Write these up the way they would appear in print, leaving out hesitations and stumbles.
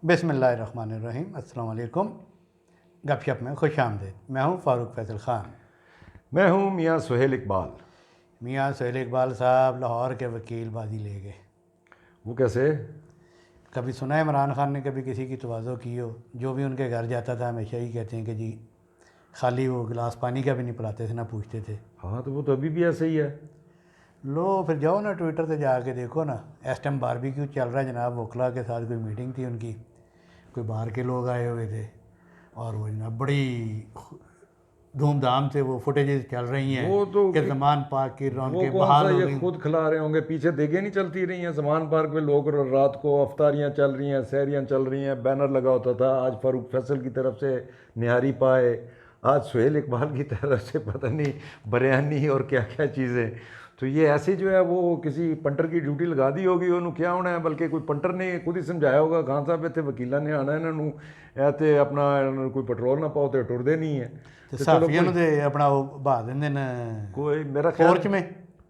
बिस्मिल्लाहिर्रहमानिर्रहीम। अस्सलाम वालेकुम। गपशप में खुश आमदीद। मैं हूँ फ़ारूक फैसल ख़ान। मैं हूँ मियाँ सुहेल इकबाल। मियाँ सुहेल इकबाल साहब लाहौर के वकील बाजी ले गए। वो कैसे? कभी सुना है इमरान खान ने कभी किसी की तवाज़ो की हो? जो भी उनके घर जाता था हमेशा ही कहते हैं कि जी खाली वो गिलास पानी का भी नहीं पिलाते थे, ना पूछते थे। हाँ, तो वो तो अभी भी ऐसे ही है। लो फिर जाओ ना ट्विटर पे जाके देखो ना, इस टाइम बारबेक्यू चल रहा है जनाब। वकला के साथ कोई मीटिंग थी उनकी, कोई बाहर के लोग आए हुए थे और वो जनाब बड़ी धूमधाम से वो फुटेजेस चल रही हैं वो तो कि जमान पार्क की वो रौनकें कौन सा बहाल हो ये गई। खुद खिला रहे होंगे? पीछे देखें नहीं चलती रही हैं जमान पार्क में लोग रात को अफ्तारियाँ चल रही हैं, सहरियाँ चल रही हैं, बैनर लगा होता था आज फारूक फैसल की तरफ से निहारी पाए, आज सुहेल इकबाल की तरफ से पता नहीं बिरयानी और क्या क्या चीज़ें। तो ये ऐसे जो है वो किसी पंटर की ड्यूटी लगा दी होगी उन्होंने, क्या होना है। बल्कि कोई पंटर ने खुद ही समझाया होगा खान साहब इतने वकीलों ने आना इन्होंने ऐसे अपना कोई पेट्रोल ना पाओ तो टुरदे नहीं है। तो तो चलो साफिया कोई दे अपना वो बहा देंगे न कोई मेरा ख्याल पोर्च में।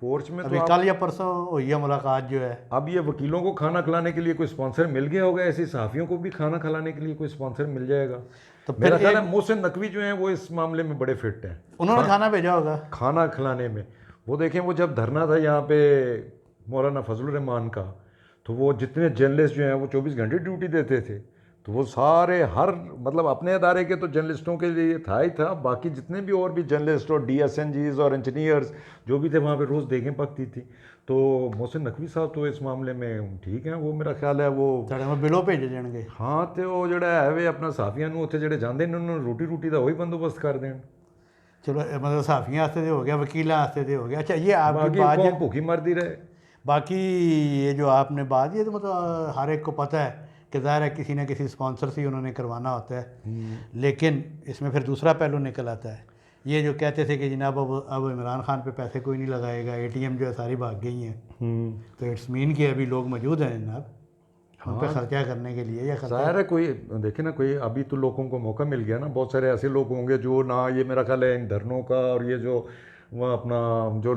पोर्च में तो अभी कल आप या परसों हुई है मुलाकात जो है। अब ये वकीलों को खाना खिलाने के लिए कोई स्पॉन्सर मिल गया होगा, ऐसे सहाफ़ियों को भी खाना खिलाने के लिए कोई स्पॉन्सर मिल जाएगा। तो फिर मेरा ख्याल है एक मोहसिन नकवी जो हैं वो इस मामले में बड़े फिट हैं। उन्होंने खाना भेजा होगा। खाना खिलाने में वो देखें, वो जब धरना था यहाँ पे मौलाना फजलुर रहमान का, तो वो जितने जर्नलिस्ट जो हैं वो 24 घंटे ड्यूटी देते थे। तो वो सारे हर मतलब अपने अदारे के तो जर्नलिस्टों के लिए था ही था, बाकी जितने भी और भी जर्नलिस्ट और DSNGs और इंजीनियर्स जो भी थे वहाँ पे रोज़ देखें पकती थी। तो मोहसिन नकवी साहब तो इस मामले में ठीक हैं, वो मेरा ख्याल है वो साढ़े में बिलो भेजे जाएंगे। हाँ। तो वो जड़ा है वे अपना साफियां उत्थे जेडे जाते हैं उन्होंने रोटी रूटी का वही बंदोबस्त कर दें। चलो मतलब सहाफ़ियों वास्ते तो हो गया, वकीलों वास्ते तो हो गया। अच्छा ये आपकी बाकी बात कौम है। भूखी मरती रहे। बाकी ये जो आपने बात, ये तो मतलब हर एक को पता है कि ज़ाहिर है किसी न किसी स्पॉन्सर से ही उन्होंने करवाना होता है। लेकिन इसमें फिर दूसरा पहलू निकल आता है। ये जो कहते थे कि जनाब अब इमरान खान पे पैसे कोई नहीं लगाएगा, ATM जो है सारी भाग गई हैं, तो इट्स मीन कि अभी लोग मौजूद हैं जनाब उन पर हाँ, ख़र्चा करने के लिए, या खर्चा। जाहिर है कोई देखे ना, कोई अभी तो लोगों को मौका मिल गया ना। बहुत सारे ऐसे लोग होंगे जो ना, ये मेरा ख्याल है इन धरनों का और ये जो वह अपना जो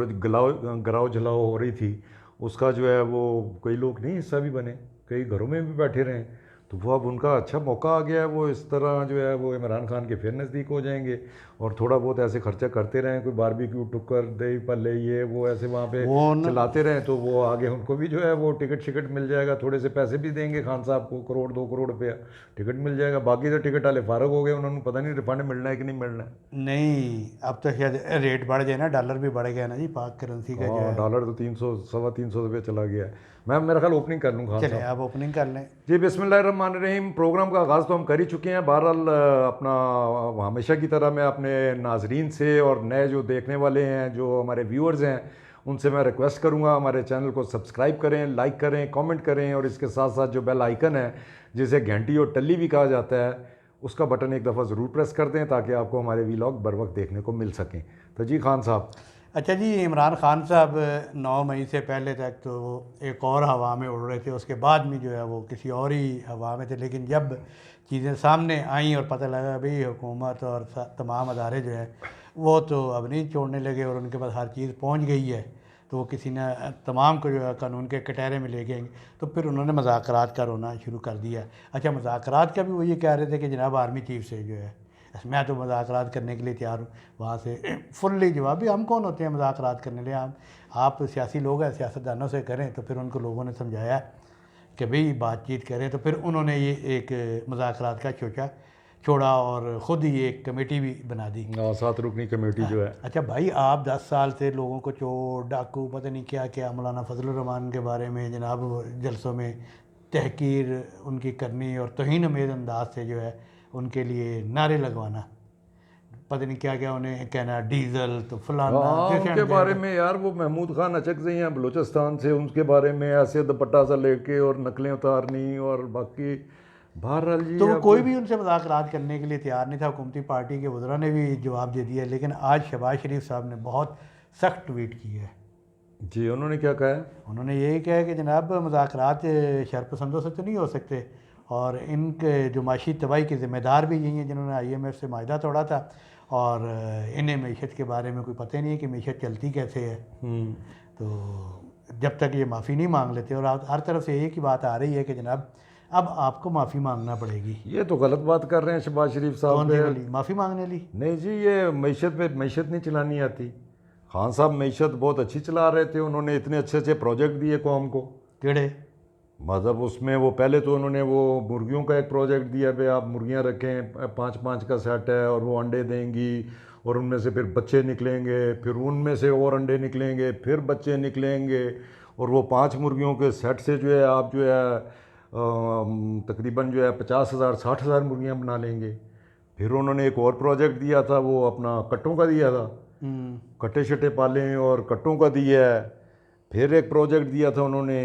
गराव जलाओ हो रही थी उसका जो है वो कई लोग नहीं हिस्सा भी बने, कई घरों में भी बैठे रहे। तो वो अब उनका अच्छा मौका आ गया है, वो इस तरह जो है वो इमरान खान के फिर नज़दीक हो जाएंगे और थोड़ा बहुत ऐसे खर्चा करते रहें, कोई बारबेक्यू टुक्कर दही पल्ले ये वो ऐसे वहाँ पे वो न चलाते रहें, तो वो आगे उनको भी जो है वो टिकट शिकट मिल जाएगा। थोड़े से पैसे भी देंगे खान साहब को, 1-2 करोड़ रुपया टिकट मिल जाएगा। बाकी तो टिकट वाले फारग हो गए, उन्होंने पता नहीं रिफंड मिलना है कि नहीं मिलना है। नहीं, अब तो शायद रेट बढ़ जाए ना, डॉलर भी बढ़ गया ना जी, पाक करेंसी का जो हाँ, है। डॉलर तो 300 ₹350 चला गया है। मैं मेरा ख्याल ओपनिंग कर लूँ खान चले साहब। आप ओपनिंग कर लें। जी, बिस्मिल्लाहिर्रहमानिर्रहीम। प्रोग्राम का आगाज़ तो हम कर ही चुके हैं। बहरहाल अपना हमेशा की तरह मैं अपने नाजरीन से और नए जो देखने वाले हैं, जो हमारे व्यूअर्स हैं, उनसे मैं रिक्वेस्ट करूंगा हमारे चैनल को सब्सक्राइब करें, लाइक करें, कमेंट करें और इसके साथ साथ जो बेल आइकन है जिसे घंटी और टल्ली भी कहा जाता है, उसका बटन एक दफ़ा ज़रूर प्रेस कर दें ताकि आपको हमारे वीलॉग बर वक्त देखने को मिल सकें। तो जी खान साहब। अच्छा जी, इमरान खान साहब 9 मई से पहले तक तो वो एक और हवा में उड़ रहे थे, उसके बाद में जो है वो किसी और ही हवा में थे। लेकिन जब चीज़ें सामने आईं और पता लगा भाई हुकूमत और तमाम अदारे जो है वो तो अब नहीं छोड़ने लगे और उनके पास हर चीज़ पहुंच गई है, तो वो किसी ने तमाम को जो है कानून के कटहरे में ले गए, तो फिर उन्होंने मुज़ाकरात का रोना शुरू कर दिया। अच्छा, मुज़ाकरात का भी वो ये कह रहे थे कि जनाब आर्मी चीफ से जो है मैं तो मुज़ाकरात करने के लिए तैयार हूँ। वहाँ से फुल्ली जवाब भी, हम कौन होते हैं मुज़ाकरात करने लिए, आप सियासी लोग हैं, सियासतदानों से करें। तो फिर उनको लोगों ने समझाया कि भाई बातचीत करें, तो फिर उन्होंने ये एक मुज़ाकरात का छोड़ा और ख़ुद ही एक कमेटी भी बना दी। 7 रुकनी कमेटी जो है। अच्छा भाई, आप 10 साल से लोगों को चोर डाकू पता नहीं क्या क्या, मौलाना फजलुर रहमान के बारे में जनाब जलसों में तहकीर उनकी करनी और तौहीन अमेज़ अंदाज से जो है उनके लिए नारे लगवाना, पता नहीं क्या क्या उन्हें कहना, डीजल तो फलाना हाँ, दिस उनके एंड बारे दैट। में यार वो महमूद खान अचकज़ई हैं बलूचिस्तान से, उनके बारे में ऐसे दुपट्टा सा लेके और नकलें उतारनी और बाकी। बहरहाल जी तो वो अब कोई भी उनसे मुज़ाकरात करने के लिए तैयार नहीं था। हुकूमती पार्टी के वज़रा ने भी जवाब दे दिया। लेकिन आज शहबाज शरीफ साहब ने बहुत सख्त ट्वीट की है। जी, उन्होंने क्या कहा है? उन्होंने यही कहा कि जनाब मुज़ाकरात शरपसंदों से तो नहीं हो सकते, और इनके जो माशी तबाही के ज़िम्मेदार भी यही हैं जिन्होंने IMF से माहिदा तोड़ा था, और इन्हें मीशत के बारे में कोई पता ही नहीं है कि मीशत चलती कैसे है। तो जब तक ये माफ़ी नहीं मांग लेते, और हर तरफ से एक ही बात आ रही है कि जनाब अब आपको माफ़ी मांगना पड़ेगी। ये तो गलत बात कर रहे हैं शहबाज शरीफ साहब कौन सी पे। वाली माफ़ी मांगने ली? नहीं जी, ये मैशत पे मैशत नहीं चलानी आती। खान साहब मैशत बहुत अच्छी चला रहे थे, उन्होंने इतने अच्छे अच्छे प्रोजेक्ट दिए कौम को। केड़े? मतलब उसमें वो पहले तो उन्होंने वो मुर्गियों का एक प्रोजेक्ट दिया, भाई आप मुर्गियां रखें, 5-5 का सेट है और वो अंडे देंगी और उनमें से फिर बच्चे निकलेंगे, फिर उनमें से और अंडे निकलेंगे, फिर बच्चे निकलेंगे और वो 5 मुर्गियों के सेट से जो है आप जो है तकरीबन जो है 50,000 60,000 मुर्गियाँ बना लेंगे। फिर उन्होंने एक और प्रोजेक्ट दिया था, वो अपना कट्टों का दिया था, कट्टे शट्टे पालें और कट्टों का दिया है। फिर एक प्रोजेक्ट दिया था उन्होंने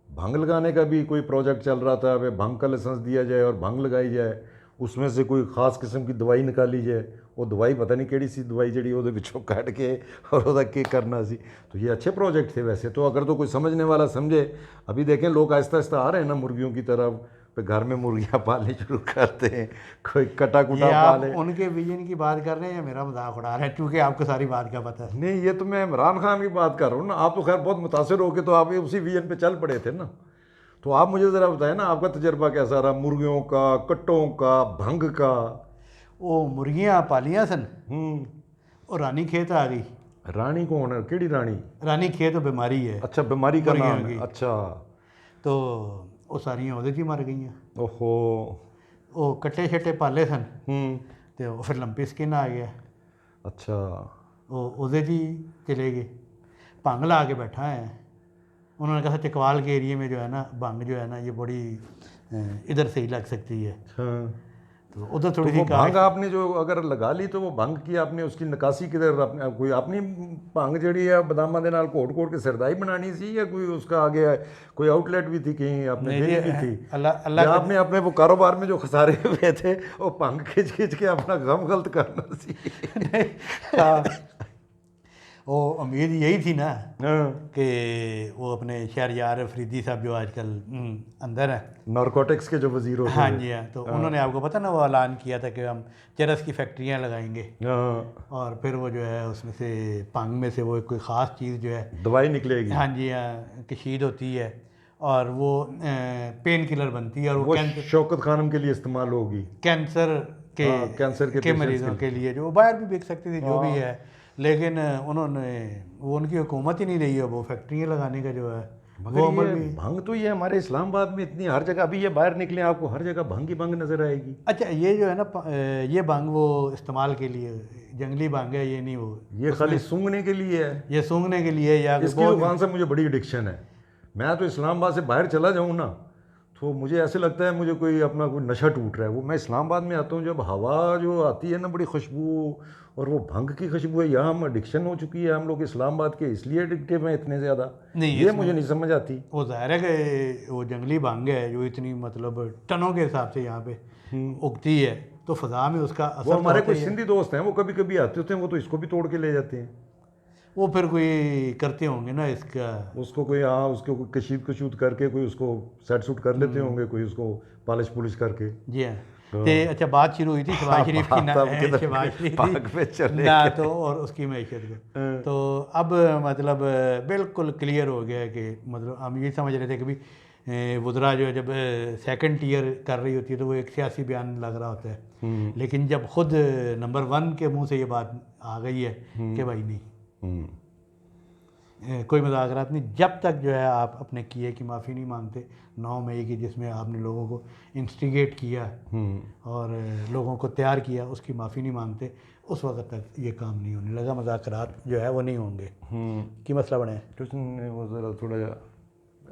भंग लगाने का, भी कोई प्रोजेक्ट चल रहा था, भाई भंग का लाइसेंस दिया जाए और भंग लगाई जाए, उसमें से कोई ख़ास किस्म की दवाई निकाली जाए। वो दवाई पता नहीं केड़ी सी दवाई जड़ी वो पिछों काट के और वो के करना सी। तो ये अच्छे प्रोजेक्ट थे वैसे तो, अगर तो कोई समझने वाला समझे। अभी देखें लोग आहिस्ता आहिस्ता आ रहे हैं ना मुर्गियों की तरफ, पे घर में मुर्गियाँ पालनी शुरू करते हैं, कोई कटा कुटा ये आप पाले। उनके विजन की बात कर रहे हैं या मेरा मजाक उड़ा रहे हैं, क्योंकि आपको सारी बात का पता है। नहीं, ये तो मैं इमरान खान की बात कर रहा हूँ ना। आप तो खैर बहुत मुतासर हो के तो आप उसी विजन पे चल पड़े थे ना। तो आप मुझे ज़रा बताएं ना, आपका तजर्बा कैसा रहा मुर्गियों का, कट्टों का, भंग का? वो मुर्गियाँ पालियाँ सन और रानी खेत आ गई। रानी कौन है, केड़ी रानी? रानी खेत तो बीमारी है अच्छा, बीमारी का मुर्गियों नाम है, की। अच्छा। तो वो सारियां ਉਹਦੇ 'ਚ ਹੀ मर गई। ओहो। वो कट्टे शट्टे पाले सन हम्म। तो फिर लंपी स्किन आ गया, अच्छा। वो ਉਹਦੇ 'ਚ ही चले गए। भंग ला के बैठा है, उन्होंने कहा चकवाल के एरिए में जो है ना भंग जो है ना ये बड़ी इधर सही लग सकती है, हाँ। तो उधर तो थोड़ी वो सी भंग आपने जो अगर लगा ली तो वो भंग की आपने उसकी निकासी किधर, अपने कोई अपनी भंग जड़ी है बदामा दे नाल घोट घोट के सरदाई बनानी सी, या कोई उसका आगे कोई आउटलेट भी थी कहीं आपने नहीं देनी जी, भी थी? अल्लाह अल्लाह या का आपने अपने वो कारोबार में जो खसारे हुए थे वो भंग खींच खींच के अपना गम गलत करना सी? हाँ, वो उम्मीद यही थी ना हाँ। कि वो अपने शहरयार अफरीदी साहब जो आजकल अंदर हैं, नारकोटिक्स के जो वजीर होते हाँ थे। जी हाँ, तो उन्होंने आपको पता ना वो ऐलान किया था कि हम चरस की फैक्ट्रियाँ लगाएंगे हाँ। और फिर वो जो है उसमें से भंग में से वो कोई ख़ास चीज़ जो है, दवाई निकलेगी। हाँ जी हाँ, कशीद होती है और वो पेन किलर बनती है और वो वो शौकत खानम के लिए इस्तेमाल होगी। कैंसर के हाँ, कैंसर के patients मरीजों के के लिए जो बाहर भी बिक सकती थी जो भी है, लेकिन उन्होंने वो उनकी हुकूमत ही नहीं रही है वो फैक्ट्रियाँ लगाने का जो है वो अमल मगर ये भी। भंग तो ये हमारे इस्लामाबाद में इतनी हर जगह, अभी ये बाहर निकले आपको हर जगह भंग ही भंग नजर आएगी। अच्छा ये जो है ना ये भंग वो इस्तेमाल के लिए जंगली भंग है, ये नहीं वो ये खाली सूंघने के लिए है। ये सूंघने के लिए या इसकी तो खान साहब मुझे बड़ी एडिक्शन है। मैं तो इस्लामाबाद से बाहर चला जाऊँ ना तो मुझे ऐसे लगता है मुझे कोई अपना कोई नशा टूट रहा है। वो मैं इस्लामाबाद में आता हूँ, जब हवा जो आती है ना बड़ी खुशबू, और वो भंग की खुशबू है, यहाँ हम एडिक्शन हो चुकी है हम लोग इस्लामाबाद के, इसलिए एडिक्टिव हैं इतने ज़्यादा। नहीं, ये मुझे नहीं समझ आती। वो जाहिर है कि वो जंगली भंग है जो इतनी मतलब टनों के हिसाब से यहाँ पे उगती है, तो फ़ज़ा में उसका असर वो तो हमारे होता कोई ही है। सिंधी दोस्त हैं, वो कभी कभी आते होते हैं, वो तो इसको भी तोड़ के ले जाते हैं। वो फिर कोई करते होंगे ना इसका, उसको कोई, हाँ, उसको कोई कशीद कशूद करके कोई उसको सेट सूट कर लेते होंगे, कोई उसको पॉलिश पुलिश करके। जी हाँ। ते अच्छा बात शुरू हुई थी शहबाज शरीफ की ना, शहबाज शरीफ ना तो और उसकी मैशत को, तो अब मतलब बिल्कुल क्लियर हो गया है कि मतलब हम ये समझ रहे थे कि भाई वुज़रा जो है जब सेकंड टीयर कर रही होती है तो वो एक सियासी बयान लग रहा होता है, लेकिन जब खुद नंबर 1 के मुंह से ये बात आ गई है कि भाई नहीं, कोई मजाकरात नहीं, जब तक जो है आप अपने किए की माफ़ी नहीं मांगते 9 मई की, जिसमें आपने लोगों को इंस्टिगेट किया और लोगों को तैयार किया, उसकी माफ़ी नहीं मांगते, उस वक्त तक ये काम नहीं होने लगा, मजाकरात जो है वो नहीं होंगे। की मसला बने कुछ नहीं, वो ज़रा थोड़ा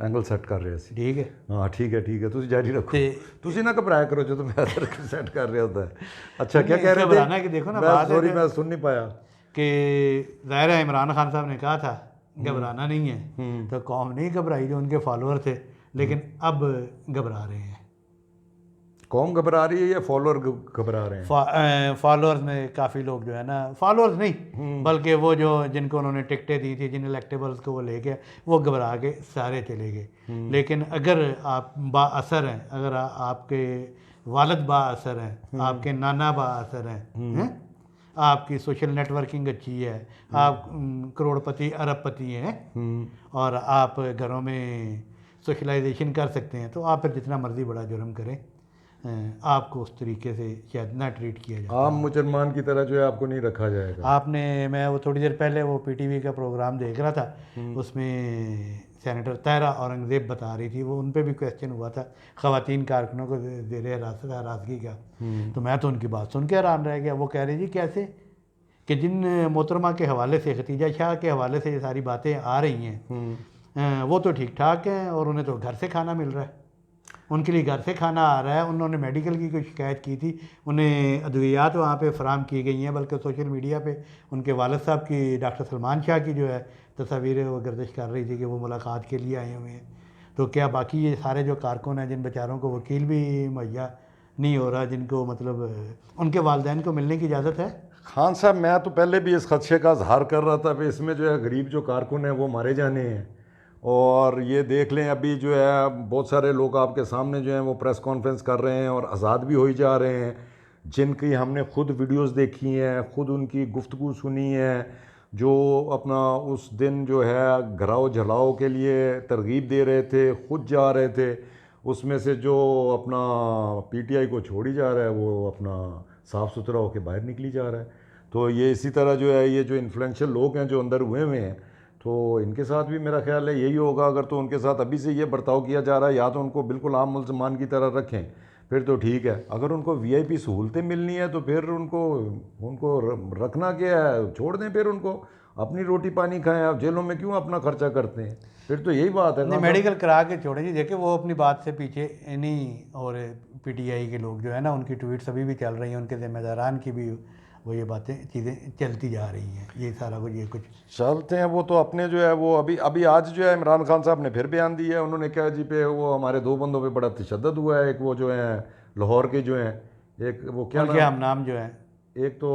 एंगल सेट कर रहे हैं। ठीक है, हाँ ठीक है ठीक है, तुम जारी रखो, तुम ना घबराया करो जो तुम सेट कर रहे होता है। अच्छा क्या कह रहे थे? कि देखो ना सॉरी मैं सुन नहीं पाया। कि ज़ाहिर है इमरान खान साहब ने कहा था घबराना नहीं है, तो कौम नहीं घबराई जो उनके फॉलोअर थे, लेकिन अब घबरा रहे हैं। कौम घबरा रही है या फॉलोअर घबरा रहे हैं? फॉलोअर्स में काफ़ी लोग जो है ना, फॉलोअर्स नहीं बल्कि वो जो जिनको उन्होंने टिकटें दी थी, जिन इलेक्टेबल्स को वो लेके वो घबरा के सारे चले गए। लेकिन अगर आप बाअसर हैं, अगर आपके वालिद बाअसर हैं, आपके नाना बाअसर हैं, आपकी सोशल नेटवर्किंग अच्छी है, आप करोड़पति अरबपति हैं और आप घरों में सोशलाइजेशन कर सकते हैं, तो आप फिर जितना मर्ज़ी बड़ा जुर्म करें, आपको उस तरीके से शायद ना ट्रीट किया जाता। आम मुसलमान की तरह जो है आपको नहीं रखा जाएगा। आपने, मैं वो थोड़ी देर पहले वो पीटीवी का प्रोग्राम देख रहा था, उसमें सेनेटर ताहरा औरंगज़ेब बता रही थी, वो उन पे भी क्वेश्चन हुआ था ख़वातीन कारकुनों को ज़ेर हरासगी का, तो मैं तो उनकी बात सुन के हैरान रह गया। वो कह रही जी कैसे कि जिन मोहतरमा के हवाले से, खतीजा शाह के हवाले से ये सारी बातें आ रही हैं, वो तो ठीक ठाक हैं और उन्हें तो घर से खाना मिल रहा है, उनके लिए घर से खाना आ रहा है। उन्होंने मेडिकल की कोई शिकायत की थी, उन्हें अद्वियात वहाँ पे फराम की गई हैं, बल्कि सोशल मीडिया पे उनके वालिद साहब की, डॉक्टर सलमान शाह की जो है तस्वीरें वो गर्दिश कर रही थी कि वो मुलाकात के लिए आए हुए हैं। तो क्या बाकी ये सारे जो कारकुन हैं, जिन बेचारों को वकील भी मुहैया नहीं हो रहा, जिनको मतलब उनके वालिदैन को मिलने की इजाज़त है? खान साहब, मैं तो पहले भी इस खदशे का इजहार कर रहा था कि इसमें जो है गरीब जो कारकुन हैं वो मारे जाने हैं। और ये देख लें, अभी जो है बहुत सारे लोग आपके सामने जो हैं वो प्रेस कॉन्फ्रेंस कर रहे हैं और आज़ाद भी हो ही जा रहे हैं, जिनकी हमने खुद वीडियोस देखी हैं, खुद उनकी गुफ्तगू सुनी है, जो अपना उस दिन जो है घराव झलाओ के लिए तरगीब दे रहे थे, खुद जा रहे थे। उसमें से जो अपना पीटीआई को छोड़ी जा रहा है वो अपना साफ़ सुथरा होकर बाहर निकली जा रहा है। तो ये इसी तरह जो है, ये जो इन्फ्लुएंशियल लोग हैं जो अंदर हुए हुए हैं, तो इनके साथ भी मेरा ख्याल है यही होगा। अगर तो उनके साथ अभी से ये बर्ताव किया जा रहा है, या तो उनको बिल्कुल आम मुसलमान की तरह रखें, फिर तो ठीक है। अगर उनको वीआईपी सहूलतें मिलनी है तो फिर उनको उनको रखना क्या है, छोड़ दें, फिर उनको अपनी रोटी पानी खाएं। आप जेलों में क्यों अपना खर्चा करते हैं? फिर तो यही बात है नहीं, मेडिकल करा के छोड़े जी। देखिए वो अपनी बात से पीछे नहीं, और पीटीआई के लोग जो है ना, उनकी ट्वीट्स अभी भी चल रही हैं, उनके जिम्मेदारान की भी वो ये बातें चीज़ें चलती जा रही हैं, ये सारा कुछ ये कुछ चलते हैं। वो तो अपने जो है वो अभी अभी आज जो है इमरान खान साहब ने फिर बयान दिया है। उन्होंने कहा जी पे वो हमारे दो बंदों पे बड़ा तशद्दुद हुआ है। एक वो जो है लाहौर के जो हैं, एक वो क्या उनके नाम, हम नाम जो है एक तो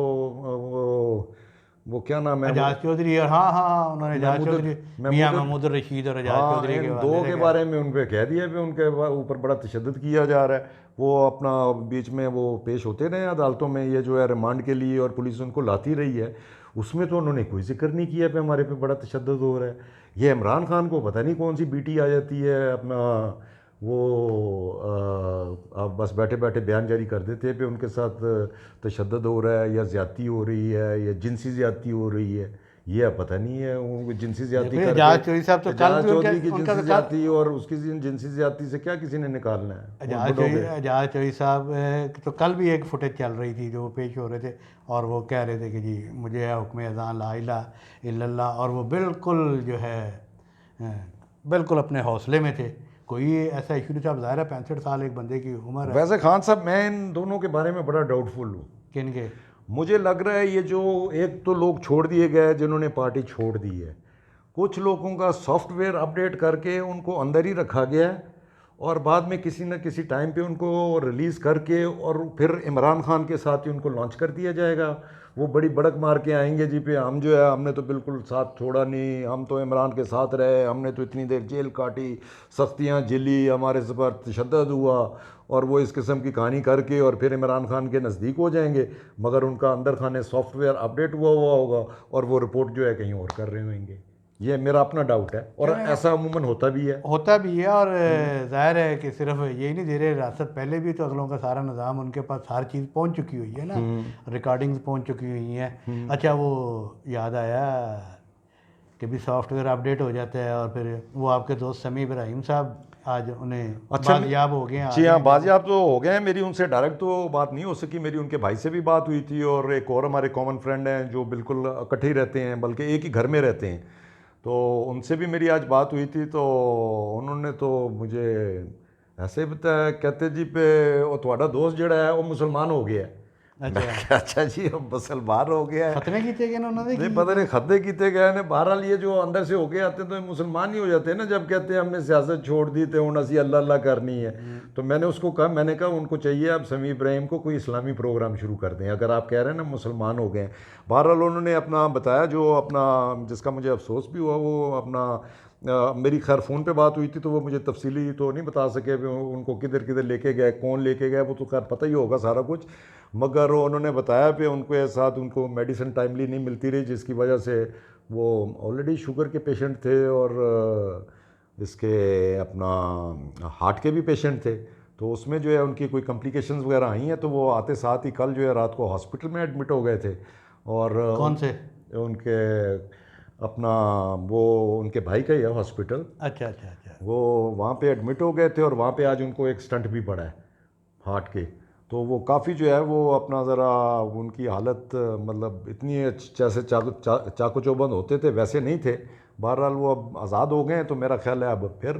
वो क्या नाम है वो, एजाज चौधरी, और हाँ हाँ हाँ, उन्होंने एजाज चौधरी, मियाँ महमूद रशीद और एजाज हाँ, चौधरी के इन हवाले दो से के क्या? बारे में उन पे कह दिया भी उनके ऊपर बड़ा तशद्दुद किया जा रहा है। वो अपना बीच में वो पेश होते रहे अदालतों में, ये जो है रिमांड के लिए, और पुलिस उनको लाती रही है, उसमें तो उन्होंने कोई जिक्र नहीं किया पे हमारे पे बड़ा तशद्दुद हो रहा है। ये इमरान खान को पता नहीं कौन सी बीटी आ जाती है अपना, वो आप बस बैठे बैठे बयान जारी कर देते पे उनके साथ तशद्दुद हो रहा है, या ज़्यादती हो रही है, या जिनसी ज़्यादती हो रही है। ये पता नहीं है। वो जिनसी ज़्यादती देखो करके एजाज चौधरी साहब तो कल एजाज भी चौधरी की उनका जिनसी तो ज़्यादती और उसकी जिनसी ज़्यादती से क्या किसी ने निकालना है? वो एजाज बुढ़ों चौधरी के। एजाज चौधरी साहब तो कल भी एक फुटेज चल रही थी जो पेश हो रहे थे, और वो कह रहे थे कि जी मुझे है हुक्म अज़ान ला इलाहा इल्लल्लाह, और वो बिल्कुल जो है बिल्कुल अपने हौसले में थे। कोई ऐसा इशू नहीं था। ज़ाहिर है 65 साल एक बंदे की उम्र है। वैसे खान साहब, मैं इन दोनों के बारे में बड़ा डाउटफुल हूँ। किन के? मुझे लग रहा है ये जो एक तो लोग छोड़ दिए गए जिन्होंने पार्टी छोड़ दी है, कुछ लोगों का सॉफ्टवेयर अपडेट करके उनको अंदर ही रखा गया है, और बाद में किसी न किसी टाइम पे उनको रिलीज़ करके और फिर इमरान खान के साथ ही उनको लॉन्च कर दिया जाएगा। वो बड़ी बड़क मार के आएंगे जी पे हम जो है हमने तो बिल्कुल साथ छोड़ा नहीं, हम तो इमरान के साथ रहे, हमने तो इतनी देर जेल काटी, सख्तियाँ झेली, हमारे से पर तशद्दुद हुआ, और वो इस किस्म की कहानी करके और फिर इमरान खान के नज़दीक हो जाएंगे, मगर उनका अंदर खाने सॉफ्टवेयर अपडेट हुआ होगा और वो रिपोर्ट जो है कहीं और कर रहे होंगे। ये मेरा अपना डाउट है, और ऐसा अमूमन होता भी है। और ज़ाहिर है कि सिर्फ यही नहीं, ज़ेर हिरासत पहले भी तो अगलों का सारा निज़ाम उनके पास हर चीज़ पहुंच चुकी हुई है ना, रिकॉर्डिंग्स पहुंच चुकी हुई हैं। अच्छा, वो याद आया कि भी सॉफ्टवेयर अपडेट हो जाता है, और फिर वो आपके दोस्त समी इब्राहिम साहब आज उन्हें बाजियाब हो गए हैं। जी हाँ, बाजियाब तो हो गए हैं। मेरी उनसे डायरेक्ट तो बात नहीं हो सकी, मेरी उनके भाई से भी बात हुई थी, और एक और हमारे कॉमन फ्रेंड हैं जो बिल्कुल इकट्ठे ही रहते हैं, बल्कि एक ही घर में रहते हैं, तो उनसे भी मेरी आज बात हुई थी। तो उन्होंने तो मुझे ऐसे बताया, कहते जी पे वो तुम्हारा दोस्त जड़ा है वो मुसलमान हो गया है। अच्छा अच्छा जी, अब मुसलमान हो गया है? खतने किए गए उन्होंने नहीं पता नहीं खतने किते गए ने, बहरहाल ये जो अंदर से होके आते हैं तो ये मुसलमान ही हो जाते हैं ना, जब कहते हैं हमने सियासत छोड़ दी तो हूँ असी अल्लाह अल्लाह करनी है। तो मैंने उसको कहा, मैंने कहा उनको चाहिए आप समी इब्राहिम को कोई इस्लामी प्रोग्राम शुरू कर दें, अगर आप कह रहे हैं ना मुसलमान हो गए। बहरहाल उन्होंने अपना बताया, जो अपना जिसका मुझे अफसोस भी हुआ, वो अपना मेरी खैर फ़ोन पे बात हुई थी, तो वो मुझे तफसीली तो नहीं बता सके उनको किधर किधर लेके गए, कौन लेके गए, वो तो खैर पता ही होगा सारा कुछ, मगर उन्होंने बताया कि उनको साथ उनको मेडिसिन टाइमली नहीं मिलती रही, जिसकी वजह से वो ऑलरेडी शुगर के पेशेंट थे, और इसके अपना हार्ट के भी पेशेंट थे, तो उसमें जो है उनकी कोई कॉम्प्लिकेशंस वगैरह आई हैं, तो वो आते साथ ही कल जो है रात को हॉस्पिटल में एडमिट हो गए थे। और कौन से? उनके अपना वो उनके भाई का ही है हॉस्पिटल, अच्छा अच्छा अच्छा। वो वहाँ पे एडमिट हो गए थे और वहाँ पे आज उनको एक स्टंट भी पड़ा है हार्ट के। तो वो काफ़ी जो है वो अपना ज़रा उनकी हालत मतलब इतनी जैसे चाको चौबंद होते थे वैसे नहीं थे। बहरहाल वो अब आज़ाद हो गए हैं, तो मेरा ख्याल है अब फिर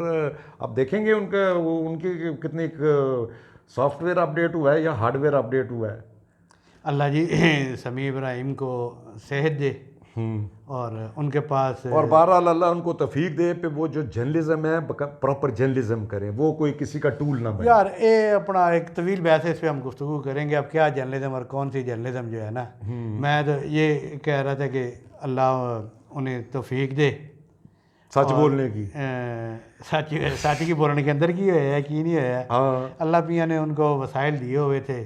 अब देखेंगे उनका उनकी कितनी सॉफ्टवेयर अपडेट हुआ है या हार्डवेयर अपडेट हुआ है। अल्लाह जी समी इब्राहिम को सेहत दे और उनके पास और बहरहाल अल्लाह उनको तौफीक दे पे वो जो जर्नलिज्म है प्रॉपर जर्नलिज्म करें, वो कोई किसी का टूल ना बने। यार ये अपना एक तवील बहस है, इस पर हम गुफ्तगू करेंगे अब क्या जर्नलिज्म और कौन सी जर्नलिज्म जो है ना। मैं तो ये कह रहा था कि अल्लाह उन्हें तौफीक दे सच बोलने की। सच सच की बोलने के अंदर की है कि नहीं है। हाँ अल्लाह पिया ने उनको वसाइल दिए हुए थे,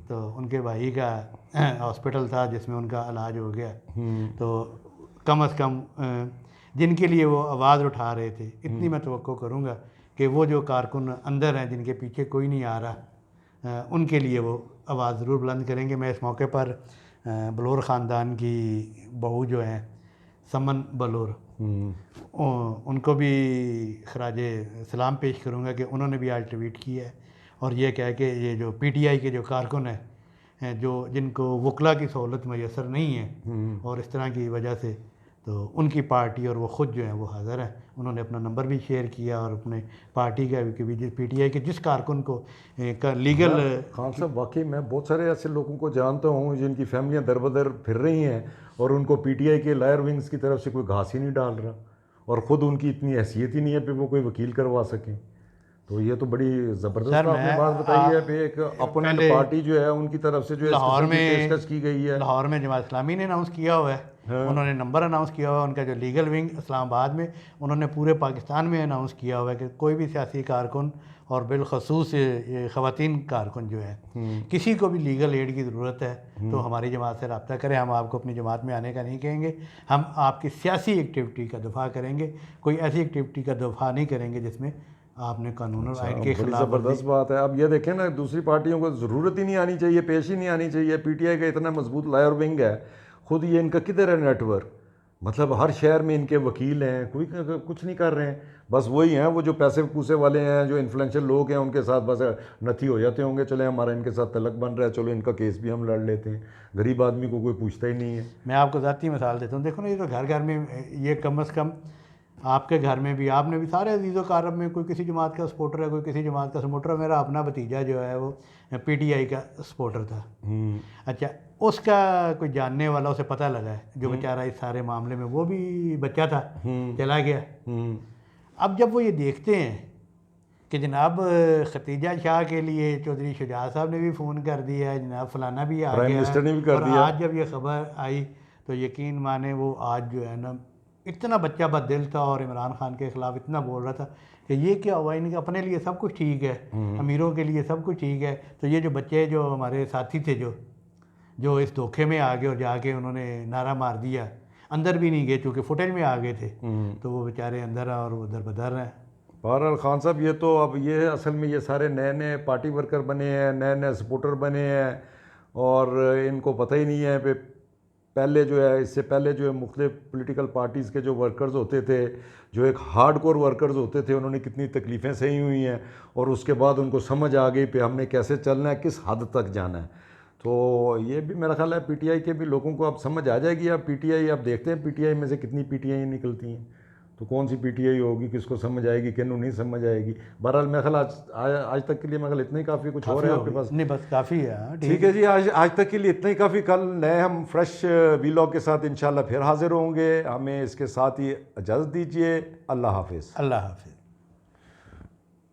तो उनके भाई का हॉस्पिटल था जिसमें उनका इलाज हो गया। तो कम अज़ कम जिनके लिए वो आवाज़ उठा रहे थे, इतनी मैं तवक्को करूँगा कि वो जो कारकुन अंदर हैं जिनके पीछे कोई नहीं आ रहा, उनके लिए वो आवाज़ ज़रूर बुलंद करेंगे। मैं इस मौके पर बलोर ख़ानदान की बहू जो हैं समन बलोर, उनको भी खराज सलाम पेश करूँगा कि उन्होंने भी आज ट्वीट किया है और ये कह के ये जो पीटीआई के जो कारकुन हैं जो जिनको वकला की सहूलत मैसर नहीं है और इस तरह की वजह से, तो उनकी पार्टी और वो ख़ुद जो हैं वो हाज़िर हैं। उन्होंने अपना नंबर भी शेयर किया और अपने पार्टी का भी पीटीआई के जिस कारकुन को लीगल। खान साहब वाकई मैं बहुत सारे ऐसे लोगों को जानता हूँ जिनकी फैमिलियाँ दर बदर फिर रही हैं और उनको पीटीआई के लायर विंग्स की तरफ से कोई घास ही नहीं डाल रहा और ख़ुद उनकी इतनी हैसियत ही नहीं है कि वो कोई वकील करवा सकें। तो ये तो बड़ी ज़बरदस्त आपने बात बताई है कि एक अपोनेंट पार्टी जो है उनकी तरफ से जो लाहौर में पेशकश की गई है। लाहौर में जमात इस्लामी ने अनाउंस किया हुआ है, उन्होंने नंबर अनाउंस किया हुआ है। उनका जो लीगल विंग इस्लामाबाद में, उन्होंने पूरे पाकिस्तान में अनाउंस किया हुआ है कि कोई भी सियासी कारकुन और बिलखसूस ख़वातीन कारकुन जो है किसी को भी लीगल एड की ज़रूरत है तो हमारी जमात से रब्ता करें। हम आपको अपनी जमात में आने का नहीं कहेंगे, हम आपकी सियासी एक्टिविटी का दफ़ा करेंगे, कोई ऐसी एक्टिविटी का दफ़ा नहीं करेंगे जिसमें आपने कानून और आइन के खिलाफ। ज़बरदस्त बात है। अब ये देखें ना, दूसरी पार्टियों को ज़रूरत ही नहीं आनी चाहिए, पेश ही नहीं आनी चाहिए। पीटीआई का इतना मजबूत लायर विंग है, खुद ये इनका किधर है नेटवर्क, मतलब हर शहर में इनके वकील हैं, कोई कुछ नहीं कर रहे हैं। बस वही हैं वो जो पैसे पूसे वाले हैं, जो इन्फ्लुएंशियल लोग हैं, उनके साथ बस नथी हो जाते होंगे, चले हमारा इनके साथ तलक बन रहा है, चलो इनका केस भी हम लड़ लेते हैं। गरीब आदमी को कोई पूछता ही नहीं है। मैं आपको ज़ाती मिसाल देता हूँ, देखो ना, ये तो घर घर में ये कम अज़ कम आपके घर में भी, आपने भी सारे अजीज़ो कारब में कोई किसी जमात का सपोर्टर है, कोई किसी जमात का सपोर्टर है। मेरा अपना भतीजा जो है वो पीटीआई का सपोर्टर था। अच्छा, उसका कोई जानने वाला उसे पता लगा है, जो बेचारा इस सारे मामले में वो भी बच्चा था, चला गया। अब जब वो ये देखते हैं कि जनाब खतीजा शाह के लिए चौधरी शुजा साहब ने भी फ़ोन कर दिया है, जनाब फलाना भी आ गया है, ने भी कर और दिया। आज जब ये ख़बर आई तो यकीन माने वो आज जो है ना, इतना बच्चा बददिल था और इमरान खान के ख़िलाफ़ इतना बोल रहा था कि ये क्या हुआ, इनके अपने लिए सब कुछ ठीक है, अमीरों के लिए सब कुछ ठीक है। तो ये जो बच्चे जो हमारे साथी थे जो इस धोखे में आ गए और जाके उन्होंने नारा मार दिया, अंदर भी नहीं गए चूँकि फुटेज में आ गए थे, तो वो बेचारे अंदर और वो दर हैं। बहरहाल खान साहब, ये तो अब ये असल में ये सारे नए नए पार्टी वर्कर बने हैं, नए नए सपोर्टर बने हैं और इनको पता ही नहीं है कि पहले जो है, इससे पहले जो है मुख्तलिफ पॉलिटिकल पार्टीज़ के जो वर्कर्स होते थे, जो एक हार्ड कोर वर्कर्स होते थे, उन्होंने कितनी तकलीफ़ें सही हुई हैं और उसके बाद उनको समझ आ गई कि हमने कैसे चलना है, किस हद तक जाना है। तो ये भी मेरा ख्याल है पीटीआई के भी लोगों को अब समझ आ जाएगी। अब पीटीआई, अब देखते हैं पीटीआई में से कितनी पीटीआई निकलती हैं, तो कौन सी पीटीआई होगी, किसको समझ आएगी, किन्नू नहीं समझ आएगी। बहरहाल मेरा ख्याल आज तक के लिए मेरा ख्याल इतना ही काफ़ी, कुछ और है आपके पास? नहीं, बस काफ़ी है। ठीक है जी, आज तक के लिए इतना ही काफ़ी। कल नए हम फ्रेश वीलॉग के साथ इंशाल्लाह फिर हाजिर होंगे। हमें इसके साथ ही इजाज़त दीजिए। अल्लाह हाफिज़। अल्लाह हाफिज़।